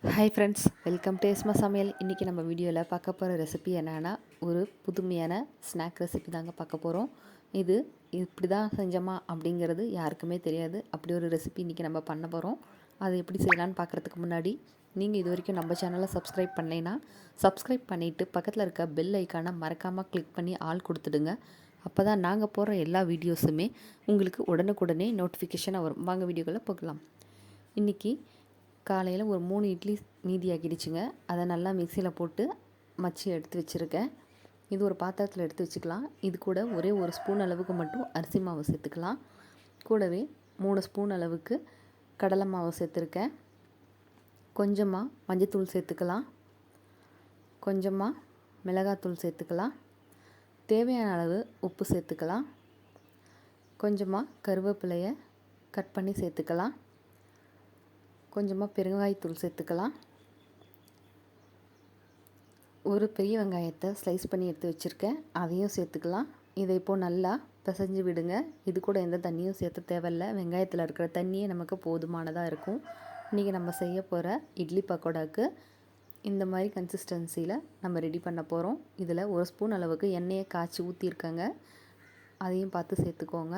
Hi friends, welcome to எஸ்மா சமையல். இன்றைக்கி நம்ம வீடியோவில் பார்க்க போகிற ரெசிபி என்னென்னா ஒரு புதுமையான ஸ்நாக் ரெசிபி தாங்க பார்க்க போகிறோம். இது இப்படி தான் செஞ்சோமா அப்படிங்கிறது யாருக்குமே தெரியாது. அப்படி ஒரு ரெசிபி இன்றைக்கி நம்ம பண்ண போகிறோம். அது எப்படி செய்யலான்னு பார்க்குறதுக்கு முன்னாடி நீங்கள் இது வரைக்கும் நம்ம சேனலை சப்ஸ்கிரைப் பண்ணலைன்னா சப்ஸ்கிரைப் பண்ணிவிட்டு பக்கத்தில் இருக்க பெல் ஐக்கானை மறக்காமல் கிளிக் பண்ணி ஆல் கொடுத்துடுங்க. அப்போ தான் நாங்கள் போடுற எல்லா வீடியோஸுமே உங்களுக்கு உடனுக்குடனே நோட்டிஃபிகேஷனாக வரும். வாங்க வீடியோக்களை போகலாம். இன்றைக்கி காலையில் ஒரு 3 இட்லி மீதி ஆகிடுச்சுங்க. அதை நல்லா மிக்சியில் போட்டு மச்சி எடுத்து வச்சுருக்கேன். இது ஒரு பாத்திரத்தில் எடுத்து வச்சுக்கலாம். இது கூட ஒரே ஒரு ஸ்பூன் அளவுக்கு மட்டும் அரிசி மாவு சேர்த்துக்கலாம். கூடவே 3 ஸ்பூன் அளவுக்கு கடலை மாவு சேர்த்துருக்கேன். கொஞ்சமாக மஞ்சத்தூள் சேர்த்துக்கலாம். கொஞ்சமாக மிளகாத்தூள் சேர்த்துக்கலாம். தேவையான அளவு உப்பு சேர்த்துக்கலாம். கொஞ்சமாக கருவேப்பிலையை கட் பண்ணி சேர்த்துக்கலாம். கொஞ்சமாக பெருங்காயத்தூள் சேர்த்துக்கலாம். ஒரு பெரிய வெங்காயத்தை ஸ்லைஸ் பண்ணி எடுத்து வச்சுருக்கேன், அதையும் சேர்த்துக்கலாம். இதை இப்போது நல்லா பிசைஞ்சு விடுங்க. இது கூட எந்த தண்ணியும் சேர்த்த தேவையில்லை. வெங்காயத்தில் இருக்கிற தண்ணியே நமக்கு போதுமானதாக இருக்கும். இன்றைக்கி நம்ம செய்ய போகிற இட்லி பக்கோடாவுக்கு இந்த மாதிரி கன்சிஸ்டன்சியில் நம்ம ரெடி பண்ண போகிறோம். இதில் ஒரு ஸ்பூன் அளவுக்கு எண்ணெயை காய்ச்சி ஊற்றிருக்கேங்க, அதையும் பார்த்து சேர்த்துக்கோங்க.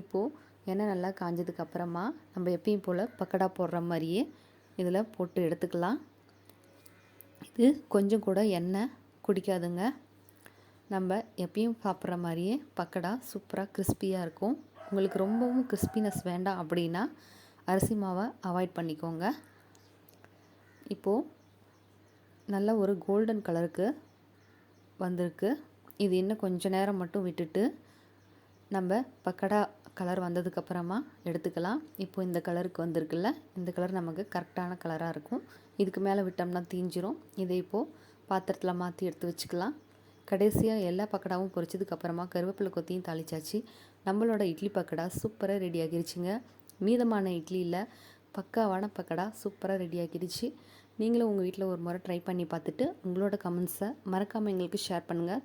இப்போது எண்ணெய் நல்லா காஞ்சதுக்கப்புறமா நம்ம எப்பயும் போல் பக்கடா போடுற மாதிரியே இதில் போட்டு எடுத்துக்கலாம். இது கொஞ்சம் கூட எண்ணெய் குடிக்காதுங்க. நம்ம எப்பயும் சாப்பிட்ற மாதிரியே பக்கடா சூப்பராக கிறிஸ்பியாக இருக்கும். உங்களுக்கு ரொம்பவும் கிறிஸ்பினஸ் வேண்டாம் அப்படின்னா அரிசி மாவை அவாய்ட் பண்ணிக்கோங்க. இப்போது நல்ல ஒரு கோல்டன் கலருக்கு வந்திருக்கு. இது இன்னும் கொஞ்சம் நேரம் மட்டும் விட்டுட்டு நம்ம பக்கடா கலர் வந்ததுக்கப்புறமா எடுத்துக்கலாம். இப்போது இந்த கலருக்கு வந்திருக்குல்ல, இந்த கலர் நமக்கு கரெக்டான கலராக இருக்கும். இதுக்கு மேலே விட்டோம்னா தீஞ்சிரும். இதை இப்போது பாத்திரத்தில் மாற்றி எடுத்து வச்சுக்கலாம். கடைசியாக எல்லா பக்கடாவும் பொரிச்சதுக்கப்புறமா கருவேப்பிலை கொத்தியும் தாளிச்சாச்சு. நம்மளோட இட்லி பக்கடா சூப்பராக ரெடி ஆகிருச்சுங்க. மீதமான இட்லியில் பக்காவான பக்கடா சூப்பராக ரெடி ஆகிருச்சு. நீங்களும் உங்கள் வீட்டில் ஒரு முறை ட்ரை பண்ணி பார்த்துட்டு உங்களோட கமெண்ட்ஸை மறக்காமல் எங்களுக்கு ஷேர் பண்ணுங்கள்.